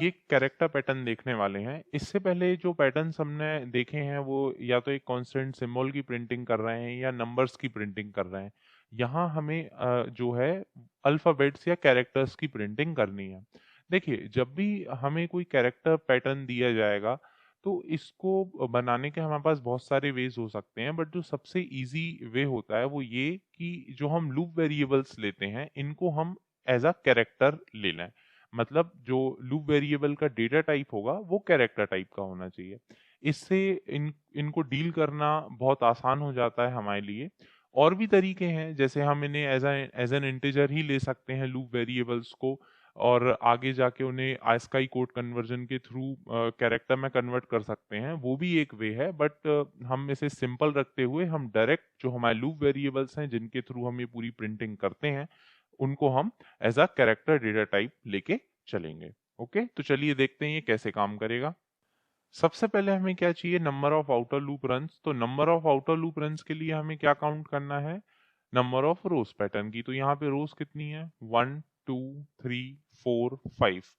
ये character pattern देखने वाले हैं। इससे पहले जो पैटर्न्स हमने देखे हैं वो या तो एक कांस्टेंट सिंबल की प्रिंटिंग कर रहे हैं या नंबर्स की प्रिंटिंग कर रहे हैं। यहाँ हमें जो है अल्फ़ाबेट्स या कैरेक्टर्स की प्रिंटिंग करनी है। देखिए, जब भी हमें कोई कैरेक्टर पैटर्न दिया जाएगा, तो इसको बनाने के हमारे पास बहुत सारे वेज़ हो सकते हैं, बट जो सबसे ईज़ी वे होता है वो ये कि जो हम लूप वेरिएबल्स लेते हैं, इनको हम एज़ अ कैरेक्टर ले लें। मतलब जो लूप वेरिएबल का डेटा टाइप होगा वो कैरेक्टर टाइप का होना चाहिए। इससे इनको डील करना बहुत आसान हो जाता है हमारे लिए। और भी तरीके हैं, जैसे हम इन्हें एज एन इंटीजर ही ले सकते हैं लूप वेरिएबल्स को, और आगे जाके उन्हें ASCII कोड कन्वर्जन के थ्रू कैरेक्टर में कन्वर्ट कर सकते हैं। वो भी एक वे है, बट हम इसे सिंपल रखते हुए हम डायरेक्ट जो हमारे लूप वेरिएबल्स हैं जिनके थ्रू हम ये पूरी प्रिंटिंग करते हैं, उनको हम as a character data type लेके चलेंगे। ओके, तो चलिए देखते हैं ये कैसे काम करेगा। सबसे पहले हमें क्या चाहिए, number of outer loop runs. तो number of outer loop runs के लिए हमें क्या काउंट करना है, नंबर ऑफ रोज पैटर्न की। तो यहाँ पे रोज कितनी है, 1 2 3 4 5।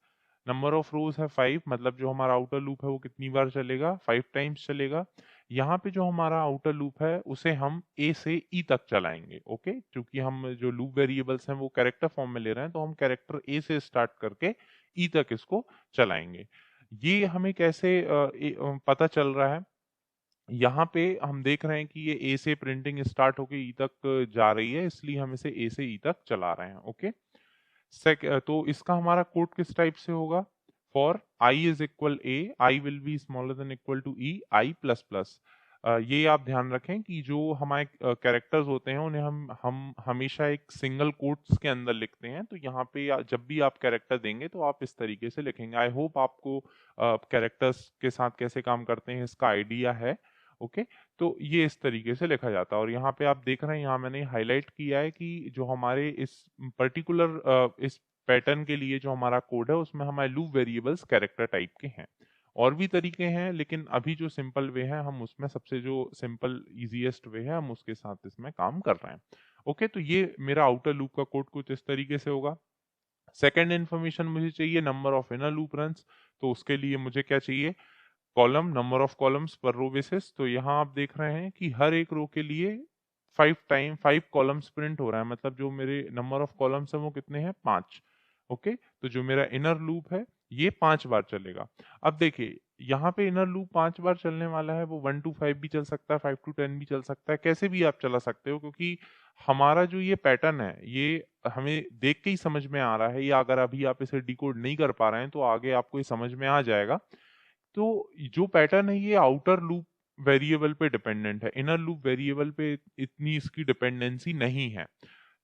नंबर ऑफ रोज है 5, मतलब जो हमारा आउटर लूप है वो कितनी बार चलेगा, 5 टाइम्स चलेगा। यहाँ पे जो हमारा आउटर लूप है उसे हम ए से ई तक चलाएंगे। ओके, क्योंकि हम जो लूप वेरिएबल्स हैं वो कैरेक्टर फॉर्म में ले रहे हैं, तो हम कैरेक्टर ए से स्टार्ट करके ई तक इसको चलाएंगे। ये हमें कैसे पता चल रहा है, यहाँ पे हम देख रहे हैं कि ये ए से प्रिंटिंग स्टार्ट होके ई तक जा रही है, इसलिए हम इसे ए से ई तक चला रहे हैं। ओके, तो इसका हमारा कोड किस टाइप से होगा, for I is equal A, I will be smaller than equal to E, I plus plus. ये आप ध्यान रखें कि जो हमारे कैरेक्टर्स होते हैं उन्हें हम हमेशा एक सिंगल कोट्स के अंदर लिखते हैं। तो यहाँ पे जब भी आप कैरेक्टर देंगे तो आप इस तरीके से लिखेंगे। आई होप आपको कैरेक्टर्स के साथ कैसे काम करते हैं इसका आइडिया है। ओके, तो ये इस तरीके से लिखा जाता है। और यहाँ पे आप देख रहे हैं, यहाँ मैंने हाईलाइट किया है कि जो हमारे इस पर्टिकुलर इस पैटर्न के लिए जो हमारा कोड है उसमें हमारे लूप वेरिएबल्स कैरेक्टर टाइप के हैं। और भी तरीके हैं, लेकिन अभी जो सिंपल वे है हम उसमें सबसे जो सिंपल इजीएस्ट वे है हम उसके साथ इसमें काम कर रहे हैं। ओके, तो ये मेरा आउटर लूप का कोड कुछ इस तरीके से होगा। सेकेंड इन्फॉर्मेशन मुझे चाहिए, number of inner loop runs. तो उसके लिए मुझे क्या चाहिए, कॉलम, नंबर ऑफ कॉलम्स पर रो बेसिस। तो यहाँ आप देख रहे हैं कि हर एक रो के लिए 5 कॉलम्स प्रिंट हो रहा है, मतलब जो मेरे नंबर ऑफ कॉलम्स है वो कितने हैं, 5। ओके, तो जो मेरा इनर लूप है ये 5 बार चलेगा। अब देखिए, यहाँ पे इनर लूप 5 बार चलने वाला है, वो 1 to 5 भी चल सकता है, 5 to 10 भी चल सकता है, कैसे भी आप चला सकते हो, क्योंकि हमारा जो ये पैटर्न है ये हमें देख के ही समझ में आ रहा है, या अगर अभी आप इसे डिकोड नहीं कर पा रहे हैं तो आगे आपको ये समझ में आ जाएगा। तो जो पैटर्न है ये आउटर लूप वेरिएबल पे डिपेंडेंट है, इनर लूप वेरिएबल पे इतनी इसकी डिपेंडेंसी नहीं है।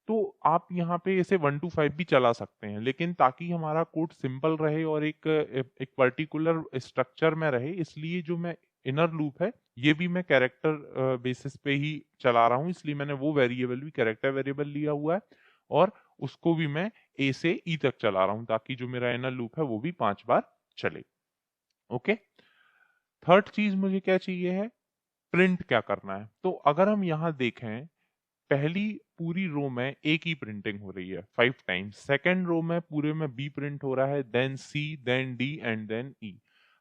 तो आप यहाँ पे इसे 1 to 5 भी चला सकते हैं, लेकिन ताकि हमारा कोड सिंपल रहे और एक पर्टिकुलर स्ट्रक्चर में रहे, इसलिए जो मैं इनर लूप है ये भी मैं कैरेक्टर बेसिस पे ही चला रहा हूँ, इसलिए मैंने वो वेरिएबल भी कैरेक्टर वेरिएबल लिया हुआ है, और उसको भी मैं ए से ई तक चला रहा हूँ, ताकि जो मेरा इनर लूप है वो भी 5 बार चले। ओके, थर्ड चीज मुझे क्या चाहिए है, प्रिंट क्या करना है। तो अगर हम यहाँ देखें, पहली पूरी रो में ए की प्रिंटिंग हो रही है 5 टाइम्स, सेकेंड रो में पूरे में बी प्रिंट हो रहा है, then C, then D and then E.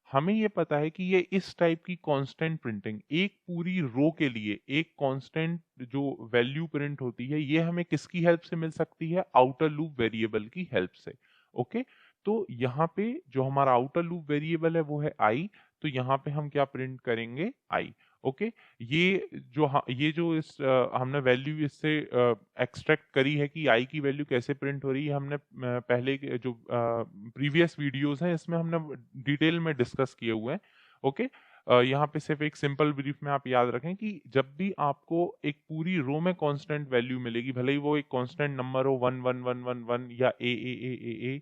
हमें ये पता है कि ये इस टाइप की कांस्टेंट प्रिंटिंग एक पूरी रो के लिए एक कांस्टेंट जो वैल्यू प्रिंट होती है, ये हमें किसकी हेल्प से मिल सकती है, आउटर लूप वेरिएबल की हेल्प से। ओके, तो यहाँ पे जो हमारा आउटर लूप वेरिएबल है वो है आई। तो यहाँ पे हम क्या प्रिंट करेंगे, आई। ओके, ये जो हमने वैल्यू इससे एक्सट्रैक्ट करी है कि आई की वैल्यू कैसे प्रिंट हो रही है, हमने पहले के जो प्रीवियस वीडियोस हैं इसमें हमने डिटेल में डिस्कस किए हुए हैं। ओके, यहाँ पे सिर्फ एक सिंपल ब्रीफ में आप याद रखें कि जब भी आपको एक पूरी रो में कांस्टेंट वैल्यू मिलेगी, भले ही वो एक कांस्टेंट नंबर हो 1 1 1 1 1 या ए,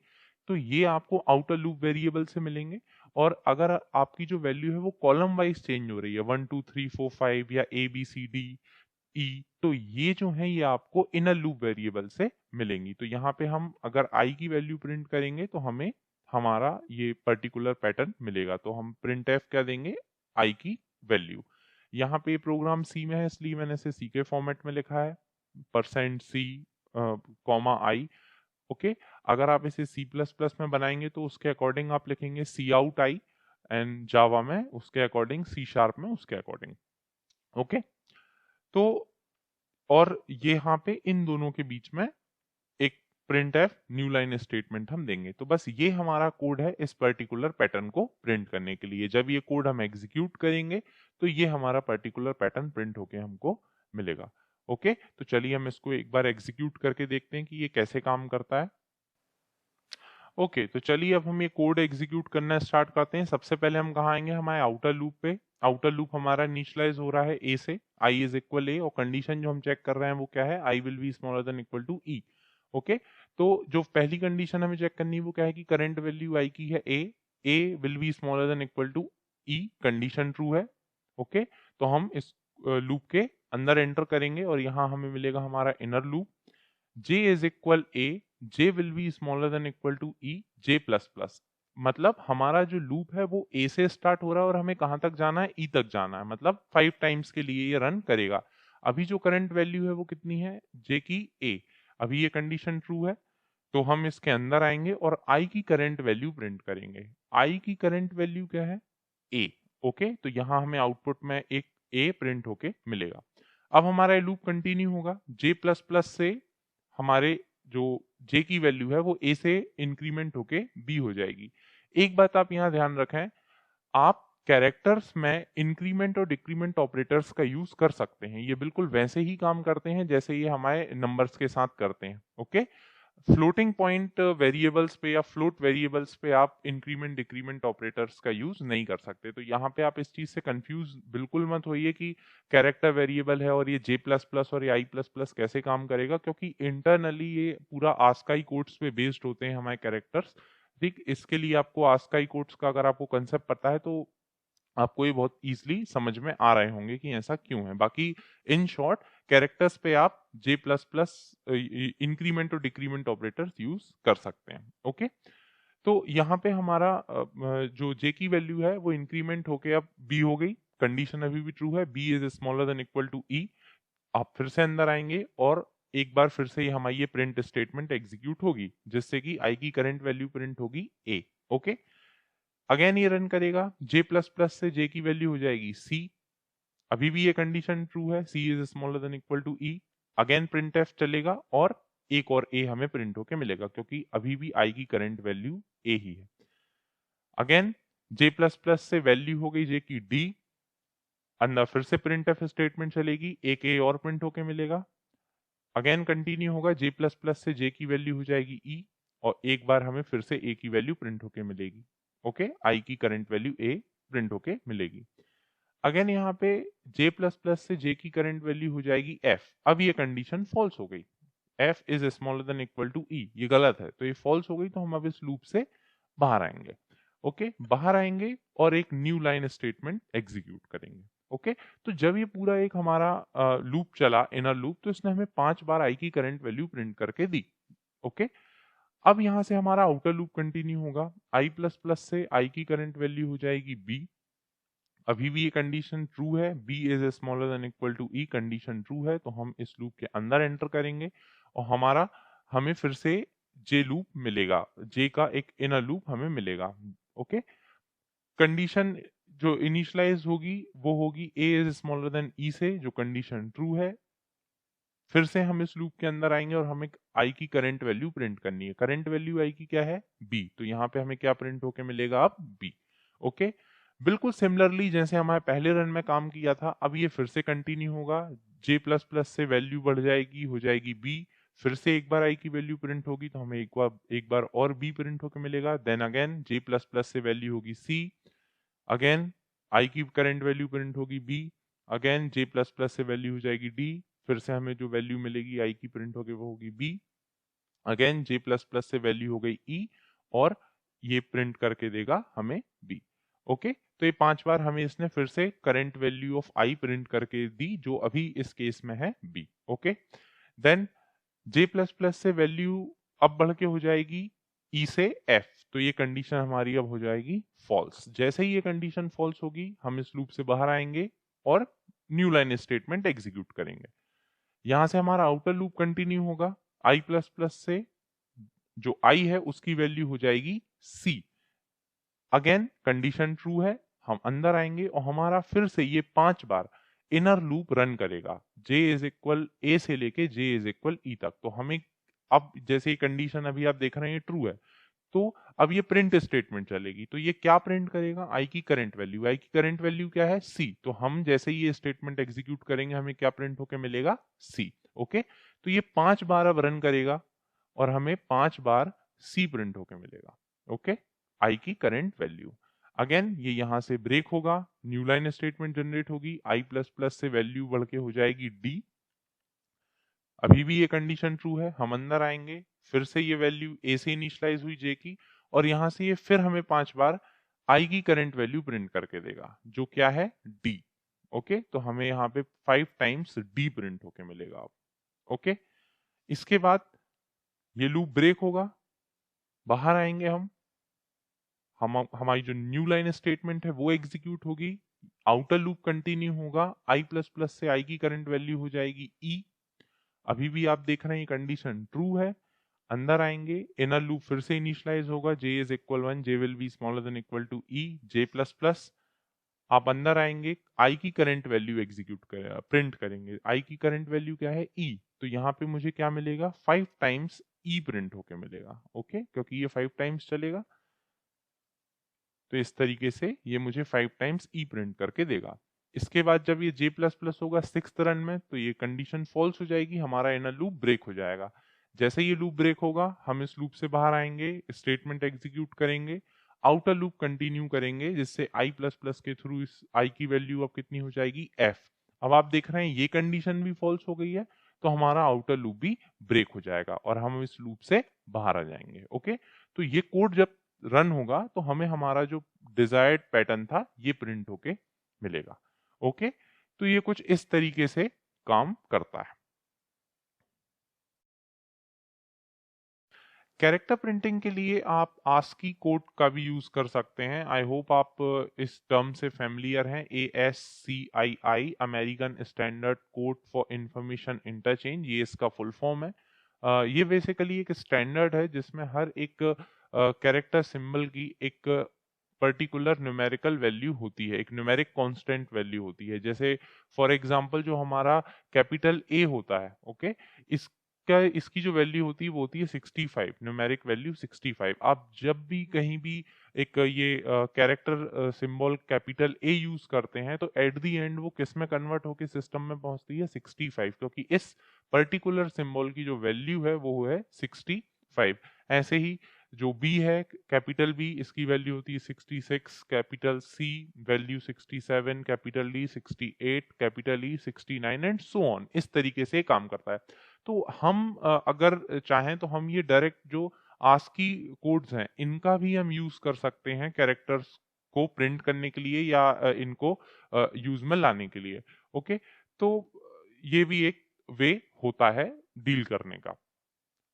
तो ये आपको आउटर लूप वेरिएबल से मिलेंगे। और अगर आपकी जो वैल्यू है वो कॉलम वाइज चेंज हो रही है, 1 2 3 4 5 या A B C D E, तो ये जो है ये आपको इनर लूप वेरिएबल से मिलेंगी। तो यहाँ पे हम अगर आई की वैल्यू प्रिंट करेंगे तो हमें हमारा ये पर्टिकुलर पैटर्न मिलेगा। तो हम प्रिंट एफ क्या देंगे, आई की वैल्यू। यहाँ पे प्रोग्राम सी में है इसलिए मैंने इसे सी के फॉर्मेट में लिखा है, %C, कॉमा आई। ओके, अगर आप इसे सी प्लस प्लस में बनाएंगे तो उसके अकॉर्डिंग आप लिखेंगे सी आउट आई, एंड जावा में उसके अकॉर्डिंग सी शार्प में उसके अकॉर्डिंग। ओके, तो और ये यहाँ पे इन दोनों के बीच में एक print F new line statement हम देंगे। तो बस ये हमारा कोड है इस पर्टिकुलर पैटर्न को प्रिंट करने के लिए। जब ये कोड हम एग्जीक्यूट करेंगे तो ये हमारा पर्टिकुलर पैटर्न प्रिंट होके हमको मिलेगा। ओके, तो चलिए हम इसको एक बार एग्जीक्यूट करके देखते हैं कि ये कैसे काम करता है। ओके, तो चलिए अब हम ये कोड एग्जीक्यूट करना स्टार्ट करते हैं। सबसे पहले हम कहाँ आएंगे, हमारे आउटर लूप पे। आउटर लूप हमारा इनिशियलाइज हो रहा है ए से, आई इज इक्वल ए, और कंडीशन जो हम चेक कर रहे हैं वो क्या है, I will be smaller than equal to E. Okay, तो जो पहली कंडीशन हमें चेक करनी है वो क्या है कि करंट वैल्यू आई की है A will be smaller than equal to E, condition true है। ओके, तो हम इस लूप के अंदर एंटर करेंगे और यहाँ हमें मिलेगा हमारा inner loop, j is equal A, j will be smaller than equal to E, j plus plus. मतलब हमारा जो लूप है वो a से स्टार्ट हो रहा है और हमें कहाँ तक जाना है, e तक जाना है, मतलब 5 टाइम्स के लिए ये रन करेगा। अभी जो करंट वैल्यू है वो कितनी है, j की a। अभी ये कंडीशन ट्रू है, तो हम इसके अंदर आएंगे और i की करंट वैल्यू प्रिंट करेंगे। i की करंट वैल्यू क्या है, a। ओके, तो यहाँ हमें आउटपुट में एक a प्रिंट होके मिलेगा। अब हमारा ये लूप कंटिन्यू होगा, j प्लस प्लस से हमारे जो j की वैल्यू है वो a से इंक्रीमेंट होके b हो जाएगी। एक बात आप यहाँ ध्यान रखें, आप कैरेक्टर्स में इंक्रीमेंट और डिक्रीमेंट ऑपरेटर्स का यूज कर सकते हैं। ये बिल्कुल वैसे ही काम करते हैं जैसे ये हमारे नंबर्स के साथ करते हैं। ओके, फ्लोटिंग पॉइंट वेरिएबल्स पे या फ्लोट वेरिएबल्स पे आप इंक्रीमेंट डिक्रीमेंट ऑपरेटर्स का यूज नहीं कर सकते। तो यहाँ पे आप इस चीज से कंफ्यूज बिल्कुल मत होइए कि कैरेक्टर वेरिएबल है और ये जे प्लस प्लस और ये आई प्लस प्लस कैसे काम करेगा, क्योंकि इंटरनली ये पूरा आस्काई कोड्स पे बेस्ड होते हैं हमारे कैरेक्टर्स। ठीक, इसके लिए आपको आस्काई कोड्स का अगर आपको कंसेप्ट पता है तो आपको ये बहुत इजीली समझ में आ रहे होंगे कि ऐसा क्यों है। बाकी इन शॉर्ट कैरेक्टर्स पे आप जे प्लस प्लस इंक्रीमेंट और डिक्रीमेंट ऑपरेटर्स यूज कर सकते हैं। ओके, तो यहाँ पे हमारा जो जे की वैल्यू है वो इंक्रीमेंट होके अब बी हो गई, कंडीशन अभी भी ट्रू है, B is smaller than equal to E. आप फिर से अंदर आएंगे और एक बार फिर से हमारी ये प्रिंट स्टेटमेंट एग्जीक्यूट होगी जिससे कि आई की करंट वैल्यू प्रिंट होगी ए। ओके, अगेन ये रन करेगा, j प्लस प्लस से j की वैल्यू हो जाएगी c। अभी भी ये कंडीशन ट्रू है, c is smaller than equal to e। Again printf चलेगा और एक और a हमें प्रिंट होके मिलेगा क्योंकि अभी भी i की करंट वैल्यू a ही है। अगेन j प्लस प्लस से वैल्यू हो गई j की d, अंदर फिर से प्रिंट एफ स्टेटमेंट चलेगी, एक a और प्रिंट होके मिलेगा। अगेन कंटिन्यू होगा, j प्लस प्लस से j की वैल्यू हो जाएगी e, और एक बार हमें फिर से a की वैल्यू प्रिंट होके मिलेगी। ओके, i की करंट वैल्यू a प्रिंट होके मिलेगी। अगेन यहाँ पे j प्लस प्लस से j की करंट वैल्यू हो जाएगी f। अब ये कंडीशन फॉल्स हो गई, f is smaller than equal to e, ये गलत है, तो ये फॉल्स हो गई, तो हम अब इस लूप से बाहर आएंगे। ओके, बाहर आएंगे और एक न्यू लाइन स्टेटमेंट एग्जीक्यूट करेंगे। ओके, तो जब ये पूरा एक हमारा लूप चला, इनर लूप, तो इसने हमें 5 बार आई की करंट वैल्यू प्रिंट करके दी। ओके, अब यहाँ से हमारा आउटर लूप कंटिन्यू होगा, i प्लस प्लस से i की करंट वैल्यू हो जाएगी b। अभी भी ये कंडीशन ट्रू है, b is smaller than equal to e, condition true है, तो हम इस लूप के अंदर एंटर करेंगे और हमें फिर से j लूप मिलेगा, j का एक इनर लूप हमें मिलेगा। ओके, कंडीशन जो इनिशियलाइज होगी वो होगी a is smaller then e से, जो कंडीशन ट्रू है। फिर से हम इस लूप के अंदर आएंगे और हमें i की करंट वैल्यू प्रिंट करनी है। करंट वैल्यू i की क्या है, b, तो यहाँ पे हमें क्या प्रिंट होके मिलेगा, अब b। ओके, बिल्कुल सिमिलरली जैसे हमारे पहले रन में काम किया था, अब ये फिर से कंटिन्यू होगा, j प्लस प्लस से वैल्यू बढ़ जाएगी, हो जाएगी b। फिर से एक बार i की वैल्यू प्रिंट होगी तो हमें एक बार और b प्रिंट होके मिलेगा। Then again j plus plus से वैल्यू होगी c, अगेन i की करंट वैल्यू प्रिंट होगी b, again j plus plus से वैल्यू हो जाएगी d, फिर से हमें जो वैल्यू मिलेगी i की प्रिंट होगी वो होगी b, again j plus plus से वैल्यू हो गई e, और ये प्रिंट करके देगा हमें b। ओके, तो ये 5 बार हमें इसने फिर से current value of i print करके दी, जो अभी इस केस में है b। Okay, then j plus plus से वैल्यू अब बढ़ के हो जाएगी e से f, तो ये कंडीशन हमारी अब हो जाएगी फॉल्स। जैसे ही ये कंडीशन फॉल्स होगी हम इस लूप से बाहर आएंगे और न्यू लाइन स्टेटमेंट एग्जीक्यूट करेंगे। यहां से हमारा आउटर लूप कंटिन्यू होगा, i प्लस प्लस से जो आई है उसकी वैल्यू हो जाएगी सी। अगेन कंडीशन ट्रू है, हम अंदर आएंगे और हमारा फिर से ये 5 बार इनर लूप रन करेगा, j इज इक्वल ए से लेके j इज इक्वल ई तक। तो हमें अब जैसे कंडीशन अभी आप देख रहे हैं ट्रू है, तो अब ये प्रिंट स्टेटमेंट चलेगी। तो ये क्या प्रिंट करेगा, आई की करंट वैल्यू। आई की करंट वैल्यू क्या है, सी। तो हम जैसे ही ये स्टेटमेंट एग्जीक्यूट करेंगे हमें क्या प्रिंट होके मिलेगा, सी। ओके, तो ये 5 बार अब रन करेगा और हमें 5 बार सी प्रिंट होके मिलेगा। ओके, आई की करंट वैल्यू। अगेन ये यहां से ब्रेक होगा, न्यू लाइन स्टेटमेंट जनरेट होगी, आई प्लस प्लस से वैल्यू बढ़ के हो जाएगी डी। अभी भी ये कंडीशन ट्रू है, हम अंदर आएंगे, फिर से ये वैल्यू ए से इनिशियलाइज हुई जे की, और यहां से ये फिर हमें 5 बार आई की करंट वैल्यू प्रिंट करके देगा, जो क्या है डी। ओके, तो हमें यहाँ पे 5 टाइम्स डी प्रिंट होके मिलेगा अब। ओके, इसके बाद ये लूप ब्रेक होगा, बाहर आएंगे हम हमारी जो न्यू लाइन स्टेटमेंट है वो एग्जीक्यूट होगी, आउटर लूप कंटिन्यू होगा, आई प्लस प्लस से आई की करंट वैल्यू हो जाएगी ई। अभी भी आप देख रहे हैं कंडीशन ट्रू है, अंदर आएंगे, इनर लूप फिर से इनिशियलाइज होगा, j is equal 1, j will be smaller than equal to E, j plus plus. आप अंदर आएंगे, आई की करंट वैल्यू एग्जीक्यूट कर प्रिंट करेंगे, आई की करंट वैल्यू क्या है ई। तो यहाँ पे मुझे क्या मिलेगा, 5 टाइम्स ई प्रिंट होके मिलेगा। ओके, क्योंकि ये 5 टाइम्स चलेगा, तो इस तरीके से ये मुझे 5 टाइम्स ई प्रिंट करके देगा। इसके बाद जब ये j प्लस प्लस होगा 6th रन में, तो ये कंडीशन फॉल्स हो जाएगी, हमारा इनर लूप ब्रेक हो जाएगा। जैसे ये लूप ब्रेक होगा हम इस लूप से बाहर आएंगे, स्टेटमेंट एग्जीक्यूट करेंगे, आउटर लूप कंटिन्यू करेंगे, जिससे i प्लस प्लस के थ्रू इस i की वैल्यू अब कितनी हो जाएगी f। अब आप देख रहे हैं ये कंडीशन भी फॉल्स हो गई है, तो हमारा आउटर लूप भी ब्रेक हो जाएगा और हम इस लूप से बाहर आ जाएंगे। ओके, तो ये कोड जब रन होगा तो हमें हमारा जो डिजायर्ड पैटर्न था ये प्रिंट होके मिलेगा। ओके, तो ये कुछ इस तरीके से काम करता है। कैरेक्टर प्रिंटिंग के लिए आप आस्की कोड का भी यूज कर सकते हैं। आई होप आप इस टर्म से फैमिलियर हैं। ASCII, American standard code for information interchange, ये इसका फुल फॉर्म है। ये बेसिकली एक स्टैंडर्ड है जिसमें हर एक कैरेक्टर सिंबल की एक पर्टिकुलर न्यूमेरिकल वैल्यू होती है, एक न्यूमेरिक कांस्टेंट वैल्यू होती है। जैसे फॉर एग्जांपल जो हमारा कैपिटल ए होता है, ओके, इसका इसकी जो वैल्यू होती है वो होती है 65, न्यूमेरिक वैल्यू 65। आप जब भी कहीं भी एक ये character symbol capital A use करते हैं तो एट द एंड वो किस में कन्वर्ट होकर सिस्टम में पहुंचती है, 65, क्योंकि इस पर्टिकुलर सिंबल की जो वैल्यू है वो है 65। ऐसे ही जो बी है कैपिटल बी, इसकी वैल्यू होती है 66, capital C value 67, capital D 68, capital E 69 and so on. इस तरीके से काम करता है। तो हम अगर चाहें तो हम ये डायरेक्ट जो आस्की कोड्स हैं इनका भी हम यूज कर सकते हैं कैरेक्टर्स को प्रिंट करने के लिए या इनको यूज में लाने के लिए। ओके, तो ये भी एक वे होता है डील करने का।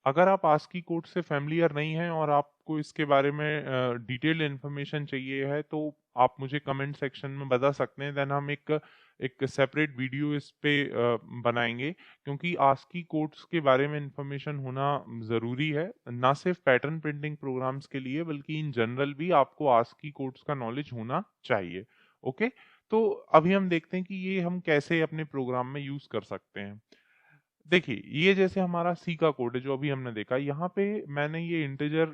अगर आप आस्की कोड से फैमिलियर नहीं हैं और आपको इसके बारे में डिटेल्ड इन्फॉर्मेशन चाहिए है तो आप मुझे कमेंट सेक्शन में बता सकते हैं, देन हम एक सेपरेट वीडियो इस पे बनाएंगे, क्योंकि आस्की कोड्स के बारे में इंफॉर्मेशन होना ज़रूरी है, ना सिर्फ पैटर्न प्रिंटिंग प्रोग्राम्स के लिए बल्कि इन जनरल भी आपको आस्की कोड्स का नॉलेज होना चाहिए। ओके, तो अभी हम देखते हैं कि ये हम कैसे अपने प्रोग्राम में यूज़ कर सकते हैं। देखिए, ये जैसे हमारा सी का कोड है जो अभी हमने देखा, यहाँ पे मैंने ये इंटीजर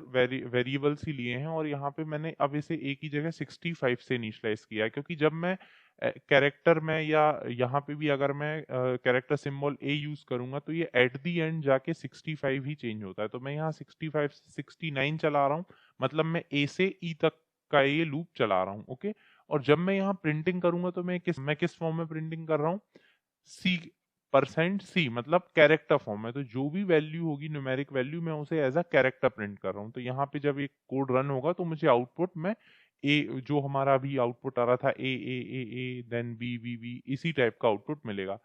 वेरिएबल्स ही लिए हैं और यहाँ पे मैंने अब इसे ए की जगह 65 से इनिशियलाइज किया है, क्योंकि जब मैं कैरेक्टर में या यहाँ पे भी अगर मैं कैरेक्टर सिंबल ए यूज करूंगा तो ये एट दी एंड जाके 65 ही चेंज होता है। तो मैं यहाँ 65 से 69 चला रहा हूँ, मतलब मैं ए से ई तक का ये लूप चला रहा हूँ। ओके, और जब मैं यहाँ प्रिंटिंग करूंगा तो मैं किस फॉर्म में प्रिंटिंग कर रहा हूँ, सी परसेंट सी, मतलब कैरेक्टर फॉर्म है। तो जो भी वैल्यू होगी न्यूमेरिक वैल्यू मैं उसे एज अ कैरेक्टर प्रिंट कर रहा हूँ। तो यहाँ पे जब एक कोड रन होगा तो मुझे आउटपुट में ए, जो हमारा अभी आउटपुट आ रहा था A then B B B, इसी टाइप का आउटपुट मिलेगा।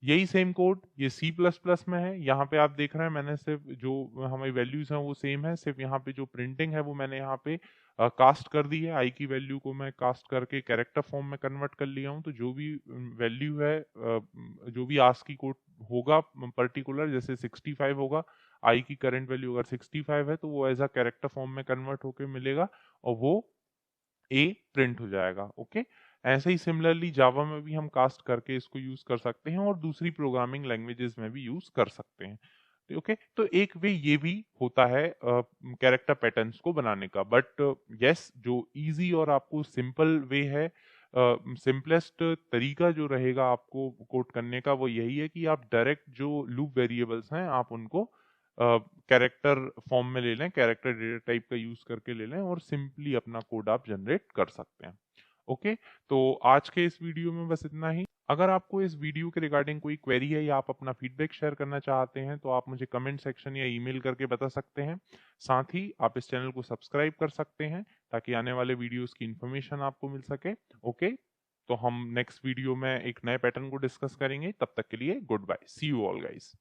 यही सेम कोड ये सी प्लस प्लस में है। यहाँ पे आप देख रहे हैं मैंने सिर्फ जो हमारी वैल्यूज हैं वो सेम है, सिर्फ यहाँ पे जो प्रिंटिंग है वो मैंने यहाँ पे कास्ट कर दी है। आई की वैल्यू को मैं कास्ट करके कैरेक्टर फॉर्म में कन्वर्ट कर लिया हूँ। तो जो भी वैल्यू है जो भी आस्की कोड होगा पर्टिकुलर, जैसे 65 होगा, आई की करंट वैल्यू अगर 65 है तो वो एज अ कैरेक्टर फॉर्म में कन्वर्ट होके मिलेगा और वो ए प्रिंट हो जाएगा। ओके, ऐसे ही सिमिलरली जावा में भी हम कास्ट करके इसको यूज कर सकते हैं और दूसरी प्रोग्रामिंग लैंग्वेजेस में भी यूज कर सकते हैं। ओके, तो एक वे ये भी होता है कैरेक्टर पैटर्न्स को बनाने का। बट यस, जो इजी और आपको सिंपल वे है, सिंपलेस्ट तरीका जो रहेगा आपको कोड करने का, वो यही है कि आप डायरेक्ट जो लूप वेरिएबल्स हैं आप उनको कैरेक्टर फॉर्म में ले लें, कैरेक्टर डेटा टाइप का यूज करके ले लें और सिंपली अपना कोड आप जनरेट कर सकते हैं। ओके, तो आज के इस वीडियो में बस इतना ही। अगर आपको इस वीडियो के रिगार्डिंग कोई क्वेरी है या आप अपना फीडबैक शेयर करना चाहते हैं तो आप मुझे कमेंट सेक्शन या ईमेल करके बता सकते हैं। साथ ही आप इस चैनल को सब्सक्राइब कर सकते हैं ताकि आने वाले वीडियोस की इन्फॉर्मेशन आपको मिल सके। ओके, तो हम नेक्स्ट वीडियो में एक नए पैटर्न को डिस्कस करेंगे। तब तक के लिए goodbye, see you all guys.